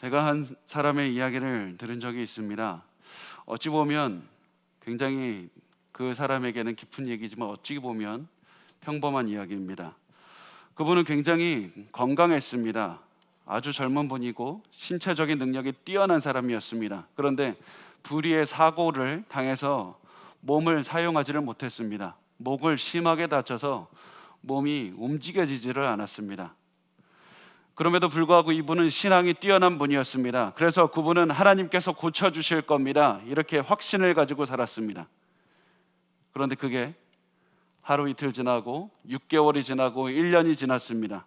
제가 한 사람의 이야기를 들은 적이 있습니다. 어찌 보면 굉장히 그 사람에게는 깊은 얘기지만 어찌 보면 평범한 이야기입니다. 그분은 굉장히 건강했습니다. 아주 젊은 분이고 신체적인 능력이 뛰어난 사람이었습니다. 그런데 불의의 사고를 당해서 몸을 사용하지를 못했습니다. 목을 심하게 다쳐서 몸이 움직여지지를 않았습니다. 그럼에도 불구하고 이분은 신앙이 뛰어난 분이었습니다. 그래서 그분은 하나님께서 고쳐주실 겁니다, 이렇게 확신을 가지고 살았습니다. 그런데 그게 하루 이틀 지나고 6개월이 지나고 1년이 지났습니다.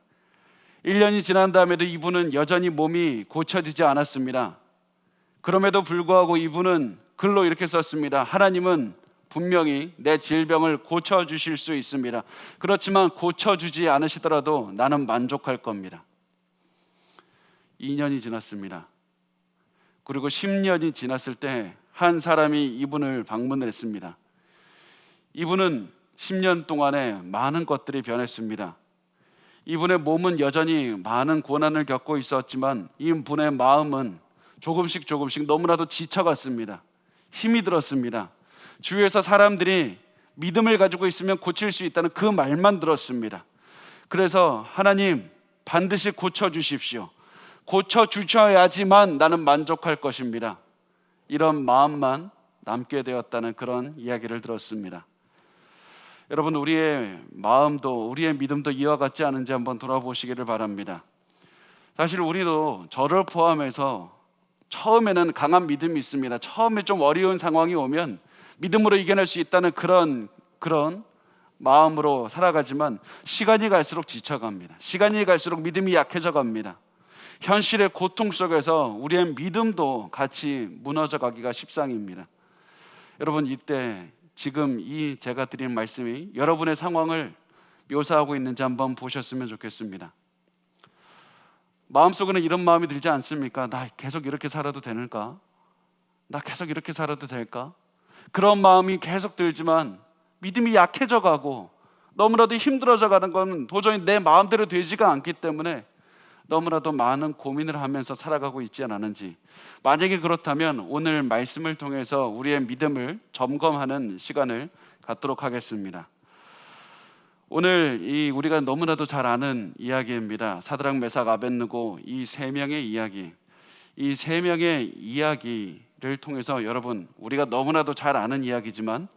1년이 지난 다음에도 이분은 여전히 몸이 고쳐지지 않았습니다. 그럼에도 불구하고 이분은 글로 이렇게 썼습니다. 하나님은 분명히 내 질병을 고쳐주실 수 있습니다. 그렇지만 고쳐주지 않으시더라도 나는 만족할 겁니다. 2년이 지났습니다. 그리고 10년이 지났을 때 한 사람이 이분을 방문을 했습니다. 이분은 10년 동안에 많은 것들이 변했습니다. 이분의 몸은 여전히 많은 고난을 겪고 있었지만 이분의 마음은 조금씩 너무나도 지쳐갔습니다. 힘이 들었습니다. 주위에서 사람들이 믿음을 가지고 있으면 고칠 수 있다는 그 말만 들었습니다. 그래서 하나님 반드시 고쳐주십시오. 고쳐주셔야지만 나는 만족할 것입니다. 이런 마음만 남게 되었다는 그런 이야기를 들었습니다. 여러분, 우리의 마음도 우리의 믿음도 이와 같지 않은지 한번 돌아보시기를 바랍니다. 사실 우리도 저를 포함해서 처음에는 강한 믿음이 있습니다. 처음에 좀 어려운 상황이 오면 믿음으로 이겨낼 수 있다는 그런 마음으로 살아가지만 시간이 갈수록 지쳐갑니다. 시간이 갈수록 믿음이 약해져 갑니다. 현실의 고통 속에서 우리의 믿음도 같이 무너져 가기가 십상입니다. 여러분, 이때 지금 이 제가 드린 말씀이 여러분의 상황을 묘사하고 있는지 한번 보셨으면 좋겠습니다. 마음속에는 이런 마음이 들지 않습니까? 나 계속 이렇게 살아도 되는가? 나 계속 이렇게 살아도 될까? 그런 마음이 계속 들지만 믿음이 약해져 가고 너무나도 힘들어져 가는 건 도저히 내 마음대로 되지가 않기 때문에 너무나도 많은 고민을 하면서 살아가고 있지 않았는지, 만약에 그렇다면 오늘 말씀을 통해서 우리의 믿음을 점검하는 시간을 갖도록 하겠습니다. 오늘 우리가 너무나도 잘 아는 이야기입니다. 사드락, 메삭, 아벳느고 이 세 명의 이야기, 이 세 명의 이야기를 통해서 여러분, 우리가 너무나도 잘 아는 이야기지만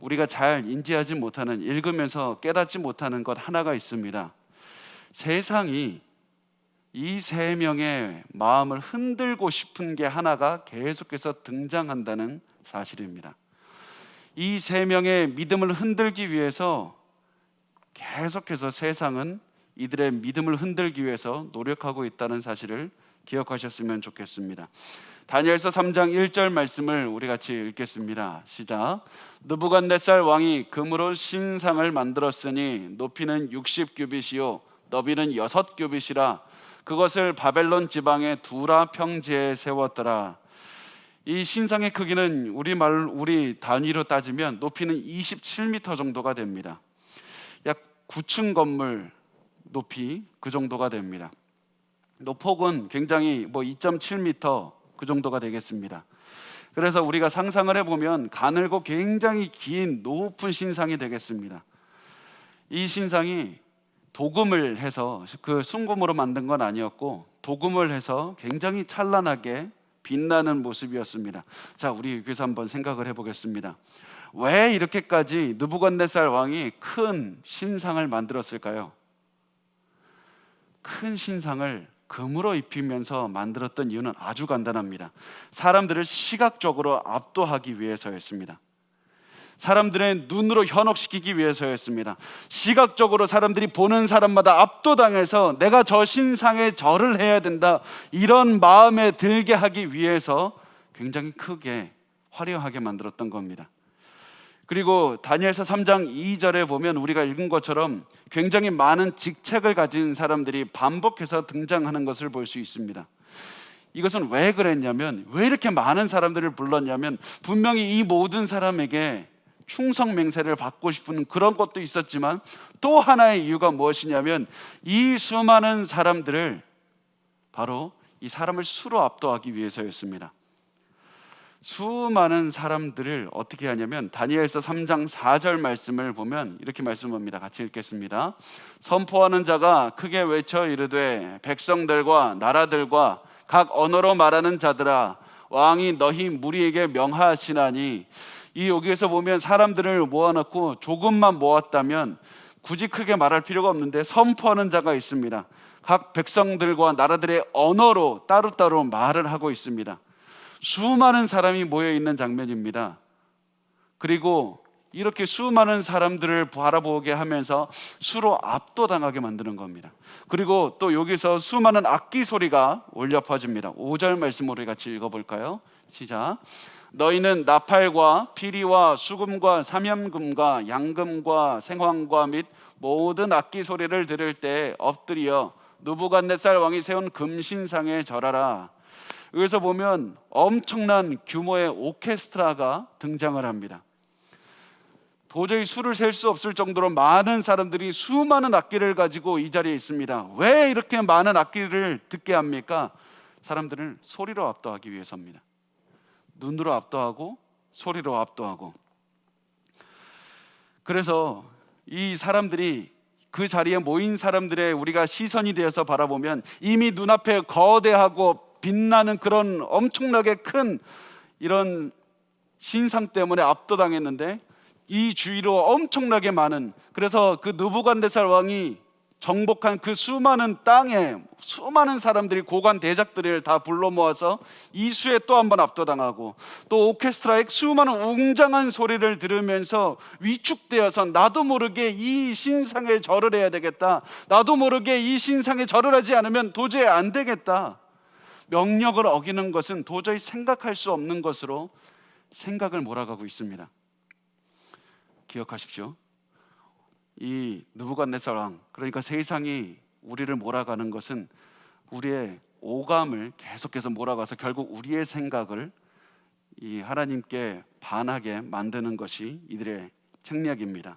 우리가 잘 인지하지 못하는, 읽으면서 깨닫지 못하는 것 하나가 있습니다. 세상이 이 세 명의 마음을 흔들고 싶은 게 하나가 계속해서 등장한다는 사실입니다. 이 세 명의 믿음을 흔들기 위해서 계속해서 세상은 이들의 믿음을 흔들기 위해서 노력하고 있다는 사실을 기억하셨으면 좋겠습니다. 다니엘서 3장 1절 말씀을 우리 같이 읽겠습니다. 시작. 느부갓네살 왕이 금으로 신상을 만들었으니 높이는 60규빗이요 너비는 6규빗이라 그것을 바벨론 지방의 두라 평지에 세웠더라. 이 신상의 크기는 우리 단위로 따지면 높이는 27m 정도가 됩니다. 약 9층 건물 높이 그 정도가 됩니다. 폭은 굉장히 2.7m 그 정도가 되겠습니다. 그래서 우리가 상상을 해보면 가늘고 굉장히 긴 높은 신상이 되겠습니다. 이 신상이 도금을 해서 그 순금으로 만든 건 아니었고 도금을 해서 굉장히 찬란하게 빛나는 모습이었습니다. 자, 우리 여기서 한번 생각을 해보겠습니다. 왜 이렇게까지 느부갓네살 왕이 큰 신상을 만들었을까요? 큰 신상을 금으로 입히면서 만들었던 이유는 아주 간단합니다. 사람들을 시각적으로 압도하기 위해서였습니다. 사람들의 눈으로 현혹시키기 위해서였습니다. 시각적으로 사람들이 보는 사람마다 압도당해서 내가 저 신상에 절을 해야 된다, 이런 마음에 들게 하기 위해서 굉장히 크게 화려하게 만들었던 겁니다. 그리고 다니엘서 3장 2절에 보면 우리가 읽은 것처럼 굉장히 많은 직책을 가진 사람들이 반복해서 등장하는 것을 볼 수 있습니다. 이것은 왜 그랬냐면, 왜 이렇게 많은 사람들을 불렀냐면 분명히 이 모든 사람에게 충성 맹세를 받고 싶은 그런 것도 있었지만 또 하나의 이유가 무엇이냐면 이 수많은 사람들을 바로 이 사람을 수로 압도하기 위해서였습니다. 수많은 사람들을 어떻게 하냐면 다니엘서 3장 4절 말씀을 보면 이렇게 말씀합니다. 같이 읽겠습니다. 선포하는 자가 크게 외쳐 이르되 백성들과 나라들과 각 언어로 말하는 자들아 왕이 너희 무리에게 명하시나니. 이 여기에서 보면 사람들을 모아놓고 조금만 모았다면 굳이 크게 말할 필요가 없는데 선포하는 자가 있습니다. 각 백성들과 나라들의 언어로 따로따로 말을 하고 있습니다. 수많은 사람이 모여 있는 장면입니다. 그리고 이렇게 수많은 사람들을 바라보게 하면서 수로 압도당하게 만드는 겁니다. 그리고 또 여기서 수많은 악기 소리가 울려 퍼집니다. 5절 말씀 우리 같이 읽어볼까요? 시작. 너희는 나팔과 피리와 수금과 삼염금과 양금과 생황과 및 모든 악기 소리를 들을 때 엎드려 느부갓네살 왕이 세운 금신상에 절하라. 여기서 보면 엄청난 규모의 오케스트라가 등장을 합니다. 도저히 수를 셀 수 없을 정도로 많은 사람들이 수많은 악기를 가지고 이 자리에 있습니다. 왜 이렇게 많은 악기를 듣게 합니까? 사람들은 소리로 압도하기 위해서입니다. 눈으로 압도하고 소리로 압도하고. 그래서 이 사람들이 그 자리에 모인 사람들의 우리가 시선이 되어서 바라보면 이미 눈앞에 거대하고 빛나는 그런 엄청나게 큰 이런 신상 때문에 압도당했는데 이 주위로 엄청나게 많은, 그래서 그 느부갓네살 왕이 정복한 그 수많은 땅에 수많은 사람들이 고관 대작들을 다 불러 모아서 이 수에 또 한 번 압도당하고 또 오케스트라의 수많은 웅장한 소리를 들으면서 위축되어서 나도 모르게 이 신상에 절을 해야 되겠다, 나도 모르게 이 신상에 절을 하지 않으면 도저히 안 되겠다, 명령을 어기는 것은 도저히 생각할 수 없는 것으로 생각을 몰아가고 있습니다. 기억하십시오. 이 느부갓네살 왕, 그러니까 세상이 우리를 몰아가는 것은 우리의 오감을 계속해서 몰아가서 결국 우리의 생각을 이 하나님께 반하게 만드는 것이 이들의 책략입니다.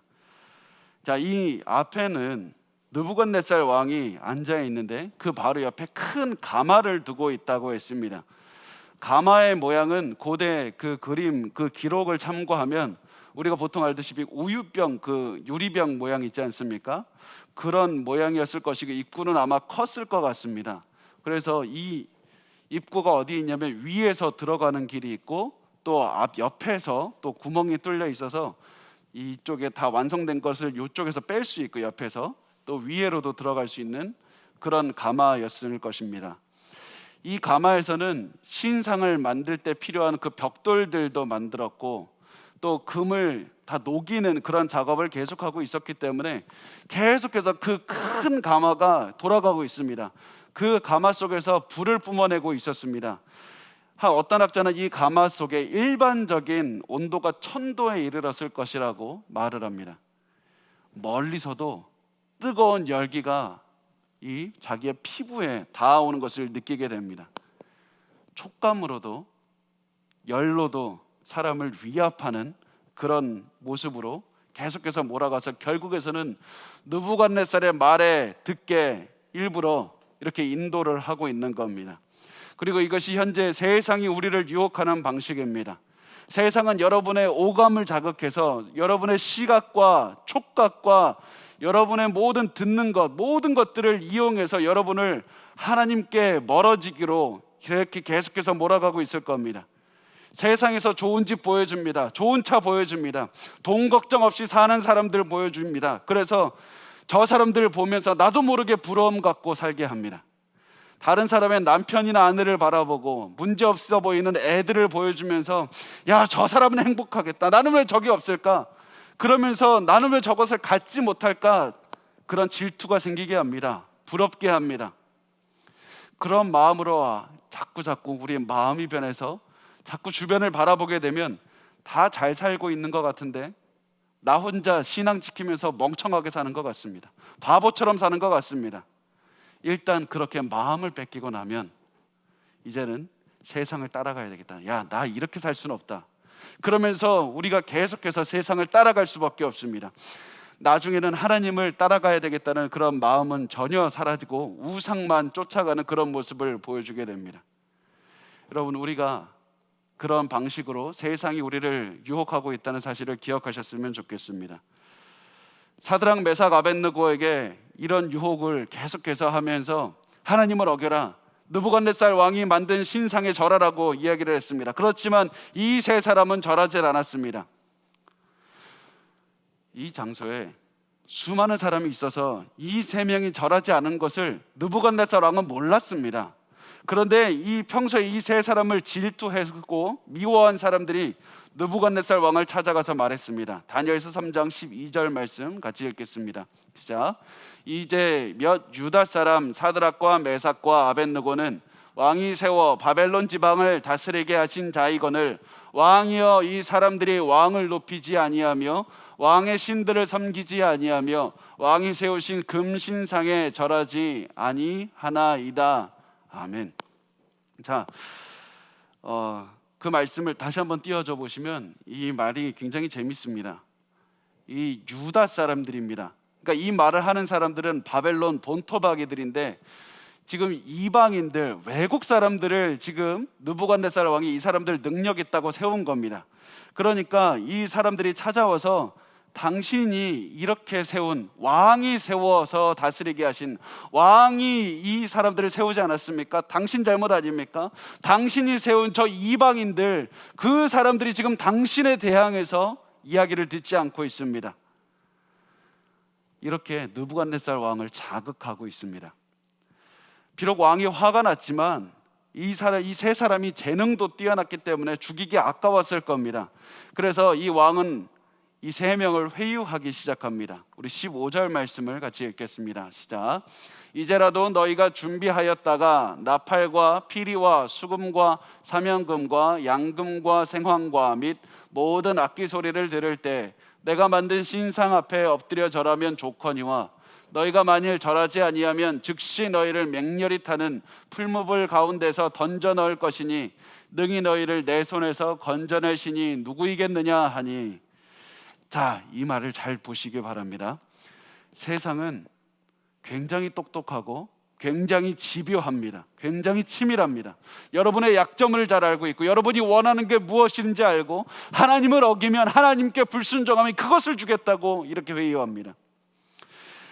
자, 이 앞에는 느부갓네살 왕이 앉아 있는데 그 바로 옆에 큰 가마를 두고 있다고 했습니다. 가마의 모양은 고대 그 그림, 그 기록을 참고하면 우리가 보통 알다시피 우유병, 그 유리병 모양 있지 않습니까? 그런 모양이었을 것이고 입구는 아마 컸을 것 같습니다. 그래서 이 입구가 어디 있냐면 위에서 들어가는 길이 있고 또 앞 옆에서 또 구멍이 뚫려 있어서 이쪽에 다 완성된 것을 이쪽에서 뺄 수 있고 옆에서 또 위에로도 들어갈 수 있는 그런 가마였을 것입니다. 이 가마에서는 신상을 만들 때 필요한 그 벽돌들도 만들었고 또 금을 다 녹이는 그런 작업을 계속하고 있었기 때문에 계속해서 그 큰 가마가 돌아가고 있습니다. 그 가마 속에서 불을 뿜어내고 있었습니다. 어떤 학자는 이 가마 속에 일반적인 온도가 1000도에 이르렀을 것이라고 말을 합니다. 멀리서도 뜨거운 열기가 이 자기의 피부에 닿아오는 것을 느끼게 됩니다. 촉감으로도 열로도 사람을 위압하는 그런 모습으로 계속해서 몰아가서 결국에서는 느부갓네살의 말에 듣게 일부러 이렇게 인도를 하고 있는 겁니다. 그리고 이것이 현재 세상이 우리를 유혹하는 방식입니다. 세상은 여러분의 오감을 자극해서 여러분의 시각과 촉각과 여러분의 모든 듣는 것, 모든 것들을 이용해서 여러분을 하나님께 멀어지기로 이렇게 계속해서 몰아가고 있을 겁니다. 세상에서 좋은 집 보여줍니다. 좋은 차 보여줍니다. 돈 걱정 없이 사는 사람들 보여줍니다. 그래서 저 사람들을 보면서 나도 모르게 부러움 갖고 살게 합니다. 다른 사람의 남편이나 아내를 바라보고 문제없어 보이는 애들을 보여주면서 야, 저 사람은 행복하겠다, 나는 왜 저게 없을까, 그러면서 나는 왜 저것을 갖지 못할까, 그런 질투가 생기게 합니다. 부럽게 합니다. 그런 마음으로 자꾸 우리의 마음이 변해서 자꾸 주변을 바라보게 되면 다 잘 살고 있는 것 같은데 나 혼자 신앙 지키면서 멍청하게 사는 것 같습니다. 바보처럼 사는 것 같습니다. 일단 그렇게 마음을 뺏기고 나면 이제는 세상을 따라가야 되겠다. 야, 나 이렇게 살 수는 없다. 그러면서 우리가 계속해서 세상을 따라갈 수밖에 없습니다. 나중에는 하나님을 따라가야 되겠다는 그런 마음은 전혀 사라지고 우상만 쫓아가는 그런 모습을 보여주게 됩니다. 여러분, 우리가 그런 방식으로 세상이 우리를 유혹하고 있다는 사실을 기억하셨으면 좋겠습니다. 사드락, 메삭, 아벳느고에게 이런 유혹을 계속해서 하면서 하나님을 어겨라, 느부갓네살 왕이 만든 신상에 절하라고 이야기를 했습니다. 그렇지만 이 세 사람은 절하지 않았습니다. 이 장소에 수많은 사람이 있어서 이 세 명이 절하지 않은 것을 느부갓네살 왕은 몰랐습니다. 그런데 이 평소에 이 세 사람을 질투했고 미워한 사람들이 느부갓네살 왕을 찾아가서 말했습니다. 다니엘서 3장 12절 말씀 같이 읽겠습니다. 시작. 이제 몇 유다 사람 사드락과 메삭과 아벳느고는 왕이 세워 바벨론 지방을 다스리게 하신 자이거늘 왕이여, 이 사람들이 왕을 높이지 아니하며 왕의 신들을 섬기지 아니하며 왕이 세우신 금신상에 절하지 아니하나이다. 아멘. 자, 그 말씀을 다시 한번 띄워줘 보시면 이 말이 굉장히 재밌습니다. 이 유다 사람들입니다. 그러니까 이 말을 하는 사람들은 바벨론 본토박이들인데 지금 이방인들, 외국 사람들을 지금 느부갓네살 왕이 이 사람들 능력 있다고 세운 겁니다. 그러니까 이 사람들이 찾아와서 당신이 이렇게 세운, 왕이 세워서 다스리게 하신 왕이 이 사람들을 세우지 않았습니까? 당신 잘못 아닙니까? 당신이 세운 저 이방인들, 그 사람들이 지금 당신에 대항해서 이야기를 듣지 않고 있습니다. 이렇게 느부갓네살 왕을 자극하고 있습니다. 비록 왕이 화가 났지만 이 세 사람이 재능도 뛰어났기 때문에 죽이기 아까웠을 겁니다. 그래서 이 왕은 이 세 명을 회유하기 시작합니다. 우리 15절 말씀을 같이 읽겠습니다. 시작. 이제라도 너희가 준비하였다가 나팔과 피리와 수금과 사면금과 양금과 생황과 및 모든 악기 소리를 들을 때 내가 만든 신상 앞에 엎드려 절하면 좋거니와 너희가 만일 절하지 아니하면 즉시 너희를 맹렬히 타는 풀무불 가운데서 던져 넣을 것이니 능히 너희를 내 손에서 건져낼 신이 누구이겠느냐 하니. 자, 이 말을 잘 보시기 바랍니다. 세상은 굉장히 똑똑하고 굉장히 집요합니다. 굉장히 치밀합니다. 여러분의 약점을 잘 알고 있고 여러분이 원하는 게 무엇인지 알고 하나님을 어기면, 하나님께 불순종하면 그것을 주겠다고 이렇게 회유합니다.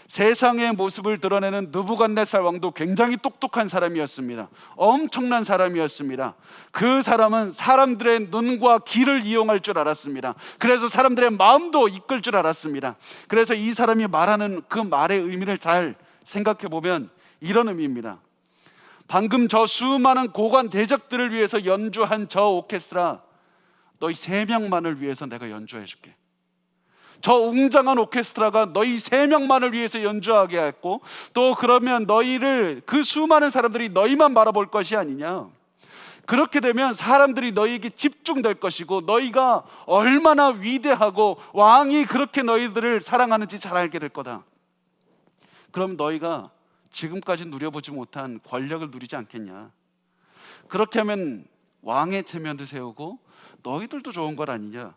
세상의 모습을 드러내는 느부갓네살 왕도 굉장히 똑똑한 사람이었습니다. 엄청난 사람이었습니다. 그 사람은 사람들의 눈과 귀를 이용할 줄 알았습니다. 그래서 사람들의 마음도 이끌 줄 알았습니다. 그래서 이 사람이 말하는 그 말의 의미를 잘 생각해 보면 이런 의미입니다. 방금 저 수많은 고관 대적들을 위해서 연주한 저 오케스트라, 너희 세 명만을 위해서 내가 연주해 줄게. 저 웅장한 오케스트라가 너희 세 명만을 위해서 연주하게 했고, 또 그러면 너희를, 그 수많은 사람들이 너희만 바라볼 것이 아니냐. 그렇게 되면 사람들이 너희에게 집중될 것이고 너희가 얼마나 위대하고 왕이 그렇게 너희들을 사랑하는지 잘 알게 될 거다. 그럼 너희가 지금까지 누려보지 못한 권력을 누리지 않겠냐. 그렇게 하면 왕의 체면도 세우고 너희들도 좋은 것 아니냐.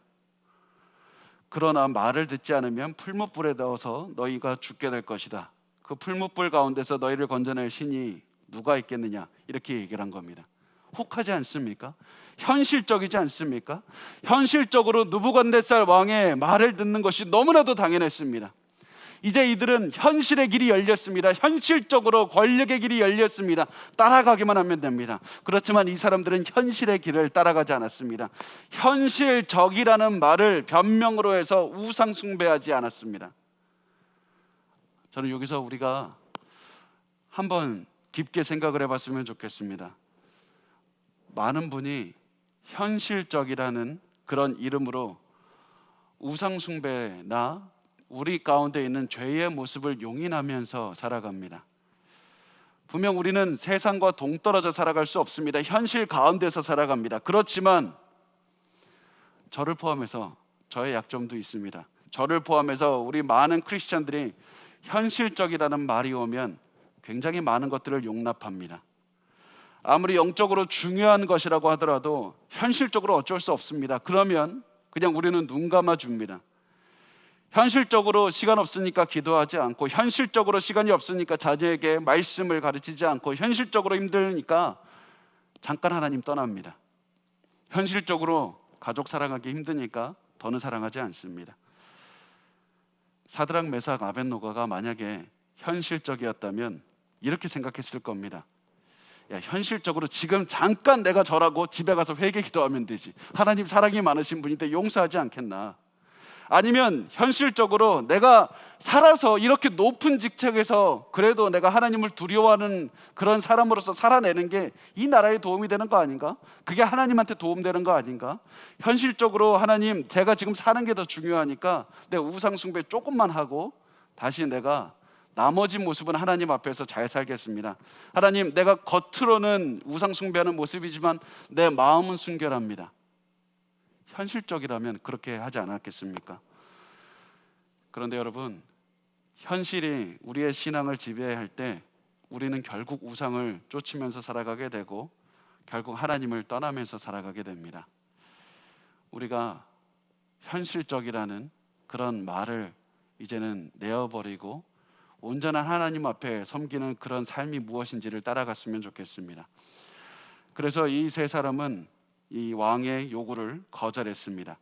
그러나 말을 듣지 않으면 풀무불에 넣어서 너희가 죽게 될 것이다. 그 풀무불 가운데서 너희를 건져낼 신이 누가 있겠느냐. 이렇게 얘기를 한 겁니다. 혹하지 않습니까? 현실적이지 않습니까? 현실적으로 느부갓네살 왕의 말을 듣는 것이 너무나도 당연했습니다. 이제 이들은 현실의 길이 열렸습니다. 현실적으로 권력의 길이 열렸습니다. 따라가기만 하면 됩니다. 그렇지만 이 사람들은 현실의 길을 따라가지 않았습니다. 현실적이라는 말을 변명으로 해서 우상 숭배하지 않았습니다. 저는 여기서 우리가 한번 깊게 생각을 해봤으면 좋겠습니다. 많은 분이 현실적이라는 그런 이름으로 우상 숭배나 우리 가운데 있는 죄의 모습을 용인하면서 살아갑니다. 분명 우리는 세상과 동떨어져 살아갈 수 없습니다. 현실 가운데서 살아갑니다. 그렇지만 저를 포함해서 저의 약점도 있습니다. 저를 포함해서 우리 많은 크리스천들이 현실적이라는 말이 오면 굉장히 많은 것들을 용납합니다. 아무리 영적으로 중요한 것이라고 하더라도 현실적으로 어쩔 수 없습니다. 그러면 그냥 우리는 눈 감아 줍니다. 현실적으로 시간 없으니까 기도하지 않고, 현실적으로 시간이 없으니까 자녀에게 말씀을 가르치지 않고, 현실적으로 힘드니까 잠깐 하나님 떠납니다. 현실적으로 가족 사랑하기 힘드니까 더는 사랑하지 않습니다. 사드락, 메삭, 아벳노고가 만약에 현실적이었다면 이렇게 생각했을 겁니다. 야, 현실적으로 지금 잠깐 내가 절하고 집에 가서 회개 기도하면 되지. 하나님 사랑이 많으신 분인데 용서하지 않겠나. 아니면 현실적으로 내가 살아서 이렇게 높은 직책에서 그래도 내가 하나님을 두려워하는 그런 사람으로서 살아내는 게 이 나라에 도움이 되는 거 아닌가? 그게 하나님한테 도움되는 거 아닌가? 현실적으로 하나님, 제가 지금 사는 게 더 중요하니까 내 우상 숭배 조금만 하고 다시 내가 나머지 모습은 하나님 앞에서 잘 살겠습니다. 하나님, 내가 겉으로는 우상 숭배하는 모습이지만 내 마음은 순결합니다. 현실적이라면 그렇게 하지 않았겠습니까? 그런데 여러분, 현실이 우리의 신앙을 지배할 때 우리는 결국 우상을 쫓으면서 살아가게 되고 결국 하나님을 떠나면서 살아가게 됩니다. 우리가 현실적이라는 그런 말을 이제는 내어버리고 온전한 하나님 앞에 섬기는 그런 삶이 무엇인지를 따라갔으면 좋겠습니다. 그래서 이 세 사람은 이 왕의 요구를 거절했습니다.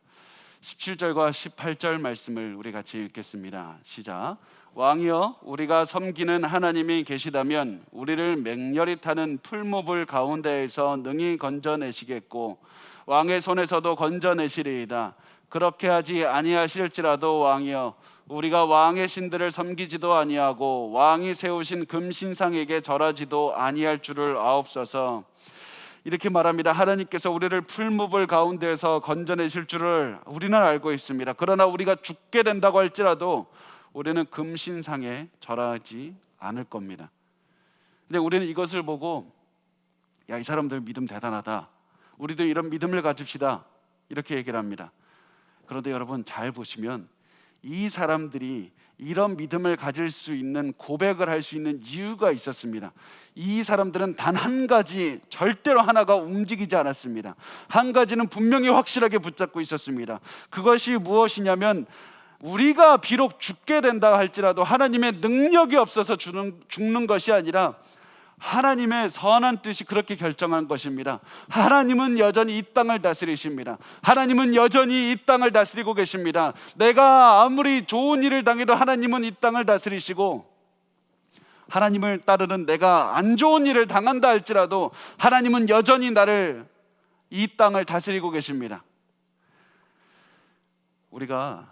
17절과 18절 말씀을 우리 같이 읽겠습니다. 시작. 왕이여, 우리가 섬기는 하나님이 계시다면 우리를 맹렬히 타는 풀무불 가운데에서 능히 건져내시겠고 왕의 손에서도 건져내시리이다. 그렇게 하지 아니하실지라도 왕이여, 우리가 왕의 신들을 섬기지도 아니하고 왕이 세우신 금신상에게 절하지도 아니할 줄을 아옵소서. 이렇게 말합니다. 하나님께서 우리를 풀무불 가운데에서 건져내실 줄을 우리는 알고 있습니다. 그러나 우리가 죽게 된다고 할지라도 우리는 금신상에 절하지 않을 겁니다. 근데 우리는 이것을 보고 야, 이 사람들 믿음 대단하다, 우리도 이런 믿음을 가집시다, 이렇게 얘기를 합니다. 그런데 여러분 잘 보시면 이 사람들이 이런 믿음을 가질 수 있는, 고백을 할 수 있는 이유가 있었습니다. 이 사람들은 단 한 가지, 절대로 하나가 움직이지 않았습니다. 한 가지는 분명히 확실하게 붙잡고 있었습니다. 그것이 무엇이냐면 우리가 비록 죽게 된다 할지라도 하나님의 능력이 없어서 죽는 것이 아니라 하나님의 선한 뜻이 그렇게 결정한 것입니다. 하나님은 여전히 이 땅을 다스리십니다. 하나님은 여전히 이 땅을 다스리고 계십니다. 내가 아무리 좋은 일을 당해도 하나님은 이 땅을 다스리시고, 하나님을 따르는 내가 안 좋은 일을 당한다 할지라도 하나님은 여전히 나를, 이 땅을 다스리고 계십니다. 우리가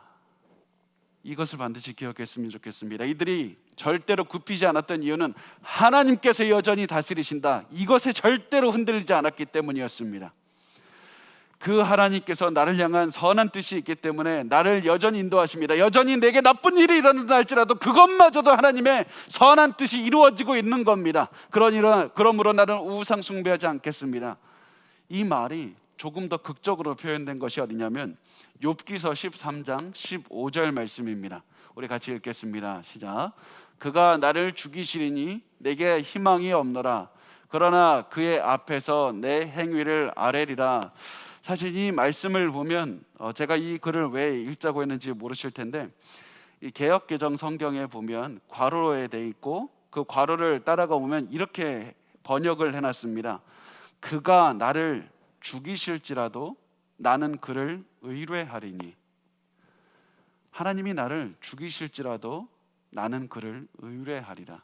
이것을 반드시 기억했으면 좋겠습니다. 이들이 절대로 굽히지 않았던 이유는 하나님께서 여전히 다스리신다, 이것에 절대로 흔들리지 않았기 때문이었습니다. 그 하나님께서 나를 향한 선한 뜻이 있기 때문에 나를 여전히 인도하십니다. 여전히 내게 나쁜 일이 일어난다 할지라도 그것마저도 하나님의 선한 뜻이 이루어지고 있는 겁니다. 그러므로 나는 우상 숭배하지 않겠습니다. 이 말이 조금 더 극적으로 표현된 것이 어디냐면 욥기서 13장 15절 말씀입니다. 우리 같이 읽겠습니다. 시작. 그가 나를 죽이시리니 내게 희망이 없노라. 그러나 그의 앞에서 내 행위를 아뢰리라. 사실 이 말씀을 보면 제가 이 글을 왜 읽자고 했는지 모르실 텐데, 이 개역개정 성경에 보면 괄호에 돼 있고 그 괄호를 따라가 보면 이렇게 번역을 해놨습니다. 그가 나를 죽이실지라도 나는 그를 의뢰하리니. 하나님이 나를 죽이실지라도 나는 그를 의뢰하리라.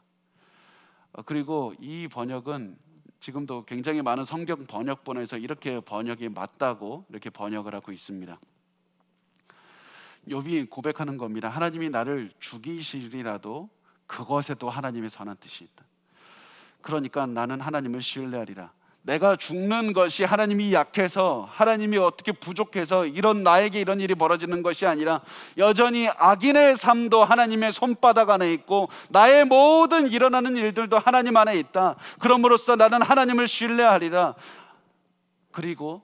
그리고 이 번역은 지금도 굉장히 많은 성경 번역본에서 이렇게 번역이 맞다고 이렇게 번역을 하고 있습니다. 욥이 고백하는 겁니다. 하나님이 나를 죽이시리라도 그것에도 하나님의 선한 뜻이 있다. 그러니까 나는 하나님을 신뢰하리라. 내가 죽는 것이 하나님이 약해서, 하나님이 어떻게 부족해서 나에게 이런 일이 벌어지는 것이 아니라 여전히 악인의 삶도 하나님의 손바닥 안에 있고 나의 모든 일어나는 일들도 하나님 안에 있다. 그럼으로써 나는 하나님을 신뢰하리라. 그리고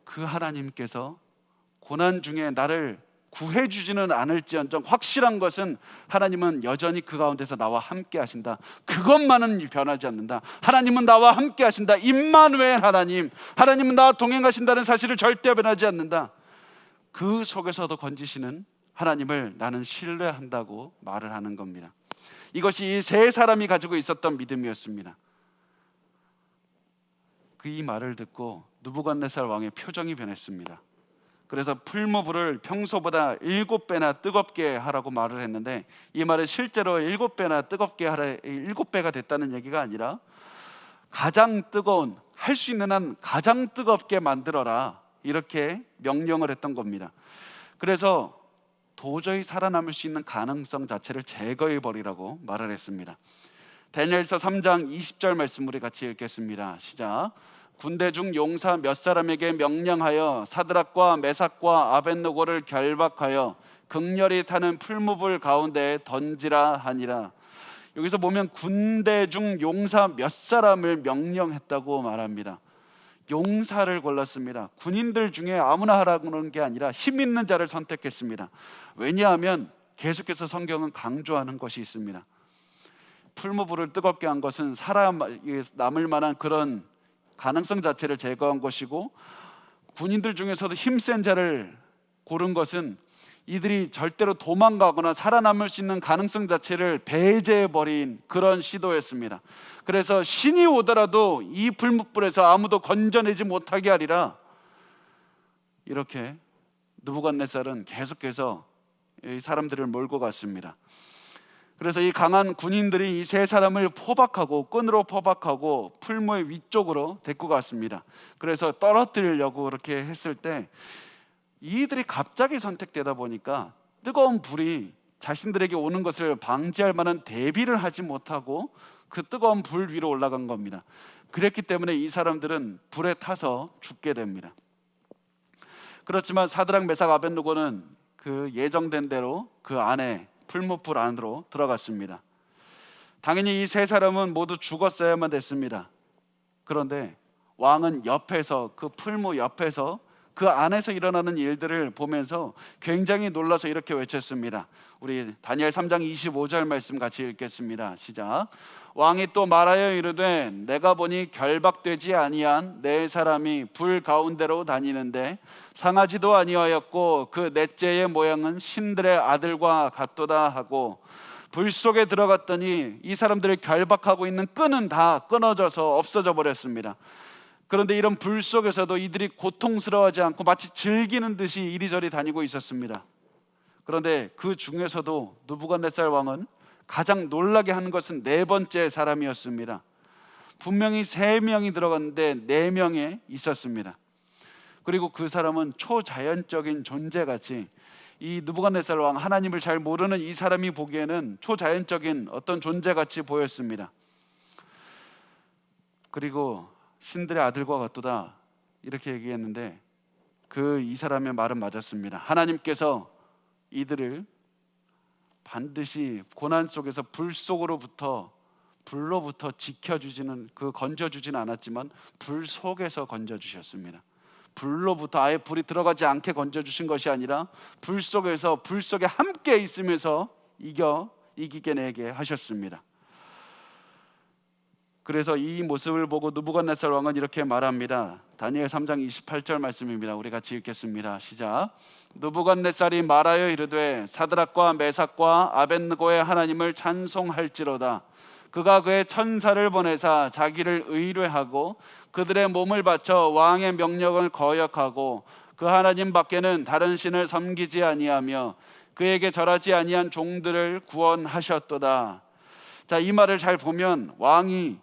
그 하나님께서 고난 중에 나를 구해주지는 않을지언정 확실한 것은 하나님은 여전히 그 가운데서 나와 함께 하신다. 그것만은 변하지 않는다. 하나님은 나와 함께 하신다. 임마누엘 하나님, 하나님은 나와 동행하신다는 사실을 절대 변하지 않는다. 그 속에서도 건지시는 하나님을 나는 신뢰한다고 말을 하는 겁니다. 이것이 이 세 사람이 가지고 있었던 믿음이었습니다. 이 말을 듣고 느부갓네살 왕의 표정이 변했습니다. 그래서 풀무불을 평소보다 7배나 뜨겁게 하라고 말을 했는데, 이 말은 실제로 7배나 뜨겁게 하라, 7배가 됐다는 얘기가 아니라 가장 뜨거운, 할 수 있는 한 가장 뜨겁게 만들어라, 이렇게 명령을 했던 겁니다. 그래서 도저히 살아남을 수 있는 가능성 자체를 제거해 버리라고 말을 했습니다. 다니엘서 3장 20절 말씀 우리 같이 읽겠습니다. 시작. 군대 중 용사 몇 사람에게 명령하여 사드락과 메삭과 아벳느고를 결박하여 극렬히 타는 풀무불 가운데 던지라 하니라. 여기서 보면 군대 중 용사 몇 사람을 명령했다고 말합니다. 용사를 골랐습니다. 군인들 중에 아무나 하라고 하는 게 아니라 힘 있는 자를 선택했습니다. 왜냐하면 계속해서 성경은 강조하는 것이 있습니다. 풀무불을 뜨겁게 한 것은 살아남을 만한 그런 가능성 자체를 제거한 것이고, 군인들 중에서도 힘센 자를 고른 것은 이들이 절대로 도망가거나 살아남을 수 있는 가능성 자체를 배제해버린 그런 시도였습니다. 그래서 신이 오더라도 이 풀무불에서 아무도 건져내지 못하게 하리라, 이렇게 느부갓네살은 계속해서 이 사람들을 몰고 갔습니다. 그래서 이 강한 군인들이 이 세 사람을 포박하고, 끈으로 포박하고 풀무의 위쪽으로 데리고 갔습니다. 그래서 떨어뜨리려고 그렇게 했을 때 이들이 갑자기 선택되다 보니까 뜨거운 불이 자신들에게 오는 것을 방지할 만한 대비를 하지 못하고 그 뜨거운 불 위로 올라간 겁니다. 그랬기 때문에 이 사람들은 불에 타서 죽게 됩니다. 그렇지만 사드락, 메삭, 아벳느고는 그 예정된 대로 그 안에, 풀무불 안으로 들어갔습니다. 당연히 이 세 사람은 모두 죽었어야만 됐습니다. 그런데 왕은 옆에서, 그 풀무 옆에서 그 안에서 일어나는 일들을 보면서 굉장히 놀라서 이렇게 외쳤습니다. 우리 다니엘 3장 25절 말씀 같이 읽겠습니다. 시작. 왕이 또 말하여 이르되 내가 보니 결박되지 아니한 네 사람이 불 가운데로 다니는데 상하지도 아니하였고 그 넷째의 모양은 신들의 아들과 같도다 하고, 불 속에 들어갔더니 이 사람들을 결박하고 있는 끈은 다 끊어져서 없어져 버렸습니다. 그런데 이런 불 속에서도 이들이 고통스러워하지 않고 마치 즐기는 듯이 이리저리 다니고 있었습니다. 그런데 그 중에서도 느부갓네살 왕은 가장 놀라게 하는 것은 네 번째 사람이었습니다. 분명히 3명이 들어갔는데 4명에 있었습니다. 그리고 그 사람은 초자연적인 존재같이, 이 느부갓네살 왕, 하나님을 잘 모르는 이 사람이 보기에는 초자연적인 어떤 존재같이 보였습니다. 그리고 신들의 아들과 같도다, 이렇게 얘기했는데 이 사람의 말은 맞았습니다. 하나님께서 이들을 반드시 고난 속에서 불로부터 지켜주지는, 건져주지는 않았지만 불 속에서 건져주셨습니다. 불로부터 아예 불이 들어가지 않게 건져주신 것이 아니라 불 속에 함께 있으면서 이기게 내게 하셨습니다. 그래서 이 모습을 보고 느부갓네살 왕은 이렇게 말합니다. 다니엘 3장 28절 말씀입니다. 우리 같이 읽겠습니다. 시작. 느부갓네살이 말하여 이르되 사드락과 메삭과 아벳느고의 하나님을 찬송할지로다. 그가 그의 천사를 보내사 자기를 의뢰하고 그들의 몸을 바쳐 왕의 명령을 거역하고 그 하나님 밖에는 다른 신을 섬기지 아니하며 그에게 절하지 아니한 종들을 구원하셨도다. 자, 이 말을 잘 보면 왕이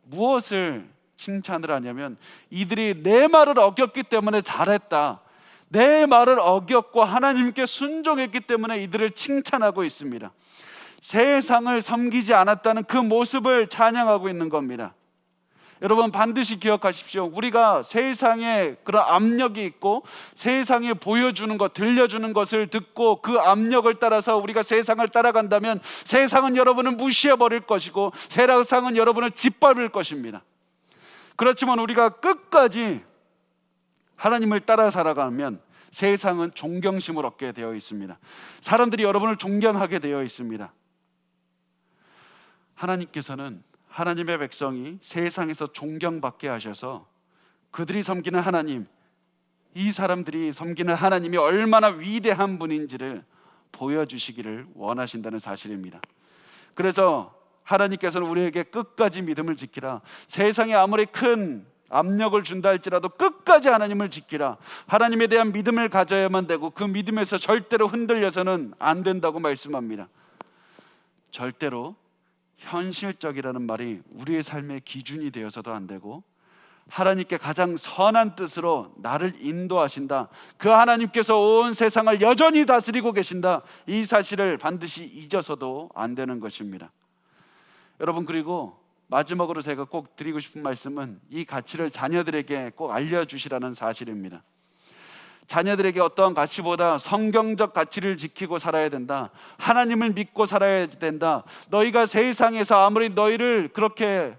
무엇을 칭찬을 하냐면, 이들이 내 말을 어겼기 때문에 잘했다, 내 말을 어겼고 하나님께 순종했기 때문에 이들을 칭찬하고 있습니다. 세상을 섬기지 않았다는 그 모습을 찬양하고 있는 겁니다. 여러분 반드시 기억하십시오. 우리가 세상에 그런 압력이 있고 세상에 보여주는 것, 들려주는 것을 듣고 그 압력을 따라서 우리가 세상을 따라간다면 세상은 여러분을 무시해버릴 것이고 세상은 여러분을 짓밟을 것입니다. 그렇지만 우리가 끝까지 하나님을 따라 살아가면 세상은 존경심을 얻게 되어 있습니다. 사람들이 여러분을 존경하게 되어 있습니다. 하나님께서는 하나님의 백성이 세상에서 존경받게 하셔서 그들이 섬기는 하나님, 이 사람들이 섬기는 하나님이 얼마나 위대한 분인지를 보여주시기를 원하신다는 사실입니다. 그래서 하나님께서는 우리에게 끝까지 믿음을 지키라, 세상에 아무리 큰 압력을 준다 할지라도 끝까지 하나님을 지키라, 하나님에 대한 믿음을 가져야만 되고 그 믿음에서 절대로 흔들려서는 안 된다고 말씀합니다. 절대로 현실적이라는 말이 우리의 삶의 기준이 되어서도 안 되고, 하나님께 가장 선한 뜻으로 나를 인도하신다, 그 하나님께서 온 세상을 여전히 다스리고 계신다, 이 사실을 반드시 잊어서도 안 되는 것입니다. 여러분, 그리고 마지막으로 제가 꼭 드리고 싶은 말씀은 이 가치를 자녀들에게 꼭 알려주시라는 사실입니다. 자녀들에게 어떠한 가치보다 성경적 가치를 지키고 살아야 된다, 하나님을 믿고 살아야 된다, 너희가 세상에서 아무리 너희를 그렇게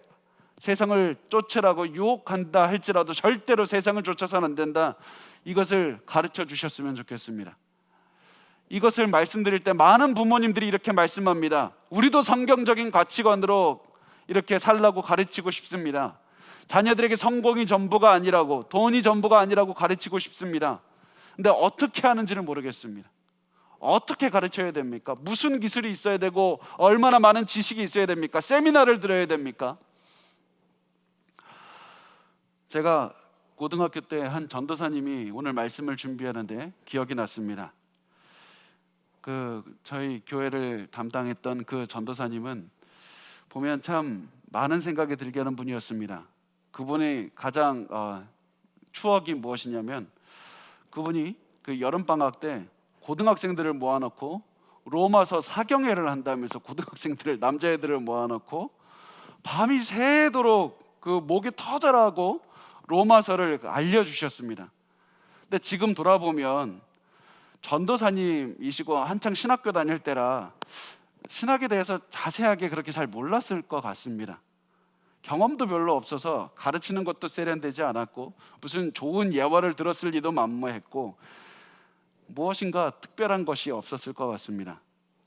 세상을 쫓으라고 유혹한다 할지라도 절대로 세상을 쫓아서는 안 된다, 이것을 가르쳐 주셨으면 좋겠습니다. 이것을 말씀드릴 때 많은 부모님들이 이렇게 말씀합니다. 우리도 성경적인 가치관으로 이렇게 살라고 가르치고 싶습니다. 자녀들에게 성공이 전부가 아니라고, 돈이 전부가 아니라고 가르치고 싶습니다. 근데 어떻게 하는지는 모르겠습니다. 어떻게 가르쳐야 됩니까? 무슨 기술이 있어야 되고 얼마나 많은 지식이 있어야 됩니까? 세미나를 들어야 됩니까? 제가 고등학교 때 한 전도사님이 오늘 말씀을 준비하는데 기억이 났습니다. 저희 교회를 담당했던 그 전도사님은 보면 참 많은 생각이 들게 하는 분이었습니다. 그분이 가장 추억이 무엇이냐면, 그분이 그 여름방학 때 고등학생들을 모아놓고 로마서 사경회를 한다면서 고등학생들을, 남자애들을 모아놓고 밤이 새도록 그 목이 터져라고 로마서를 알려주셨습니다. 근데 지금 돌아보면 전도사님이시고 한창 신학교 다닐 때라 신학에 대해서 자세하게 그렇게 잘 몰랐을 것 같습니다. 경험도 별로 없어서 가르치는 것도 세련되지 않았고 무슨 좋은 예화를 들었을 리도 만무했고 무엇인가 특별한 것이 없었을 것 같습니다.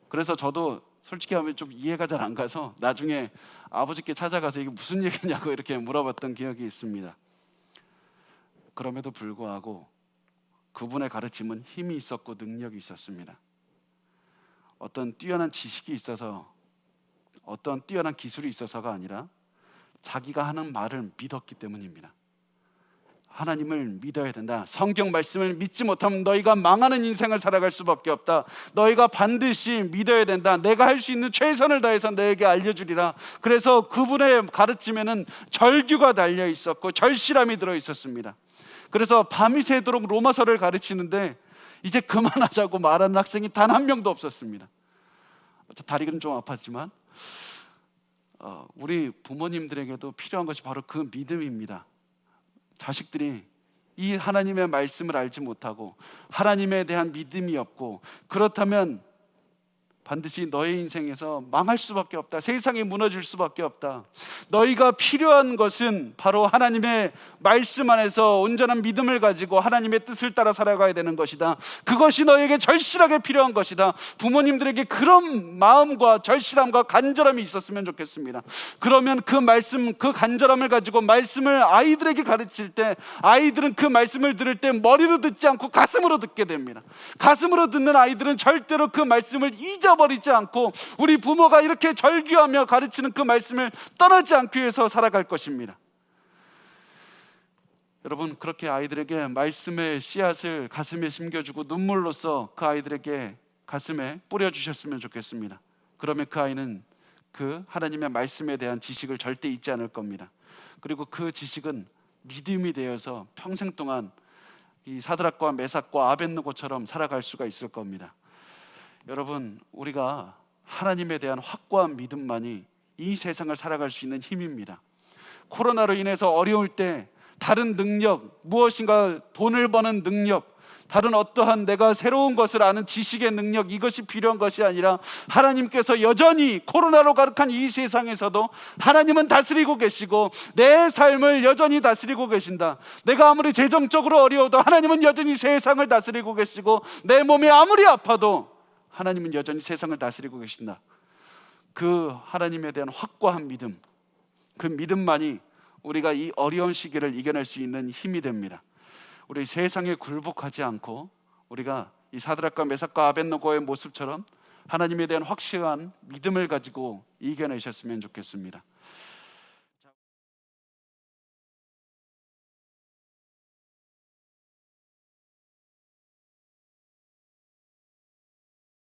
그래서 저도 솔직히 하면 좀 이해가 잘 안 가서 나중에 아버지께 찾아가서 이게 무슨 얘기냐고 이렇게 물어봤던 기억이 있습니다. 그럼에도 불구하고 그분의 가르침은 힘이 있었고 능력이 있었습니다. 어떤 뛰어난 지식이 있어서, 어떤 뛰어난 기술이 있어서가 아니라 자기가 하는 말을 믿었기 때문입니다. 하나님을 믿어야 된다. 성경 말씀을 믿지 못하면 너희가 망하는 인생을 살아갈 수밖에 없다. 너희가 반드시 믿어야 된다. 내가 할 수 있는 최선을 다해서 너에게 알려주리라. 그래서 그분의 가르침에는 절규가 달려 있었고 절실함이 들어 있었습니다. 그래서 밤이 새도록 로마서를 가르치는데 이제 그만하자고 말하는 학생이 단 한 명도 없었습니다. 다리는 좀 아팠지만 우리 부모님들에게도 필요한 것이 바로 그 믿음입니다. 자식들이 이 하나님의 말씀을 알지 못하고 하나님에 대한 믿음이 없고, 그렇다면 반드시 너의 인생에서 망할 수밖에 없다. 세상이 무너질 수밖에 없다. 너희가 필요한 것은 바로 하나님의 말씀 안에서 온전한 믿음을 가지고 하나님의 뜻을 따라 살아가야 되는 것이다. 그것이 너에게 절실하게 필요한 것이다. 부모님들에게 그런 마음과 절실함과 간절함이 있었으면 좋겠습니다. 그러면 그 말씀, 그 간절함을 가지고 말씀을 아이들에게 가르칠 때 아이들은 그 말씀을 들을 때 머리로 듣지 않고 가슴으로 듣게 됩니다. 가슴으로 듣는 아이들은 절대로 그 말씀을 잊어버리지 않고 우리 부모가 이렇게 절규하며 가르치는 그 말씀을 떠나지 않기 위해서 살아갈 것입니다. 여러분, 그렇게 아이들에게 말씀의 씨앗을 가슴에 심겨주고 눈물로써 그 아이들에게 가슴에 뿌려주셨으면 좋겠습니다. 그러면 그 아이는 그 하나님의 말씀에 대한 지식을 절대 잊지 않을 겁니다. 그리고 그 지식은 믿음이 되어서 평생 동안 이 사드락과 메삭과 아벳느고처럼 살아갈 수가 있을 겁니다. 여러분, 우리가 하나님에 대한 확고한 믿음만이 이 세상을 살아갈 수 있는 힘입니다. 코로나로 인해서 어려울 때 다른 능력, 무엇인가 돈을 버는 능력, 다른 어떠한 내가 새로운 것을 아는 지식의 능력, 이것이 필요한 것이 아니라 하나님께서 여전히 코로나로 가득한 이 세상에서도 하나님은 다스리고 계시고 내 삶을 여전히 다스리고 계신다. 내가 아무리 재정적으로 어려워도 하나님은 여전히 세상을 다스리고 계시고 내 몸이 아무리 아파도 하나님은 여전히 세상을 다스리고 계신다. 그 하나님에 대한 확고한 믿음, 그 믿음만이 우리가 이 어려운 시기를 이겨낼 수 있는 힘이 됩니다. 우리 세상에 굴복하지 않고 우리가 이 사드락과 메삭과 아벳노고의 모습처럼 하나님에 대한 확실한 믿음을 가지고 이겨내셨으면 좋겠습니다.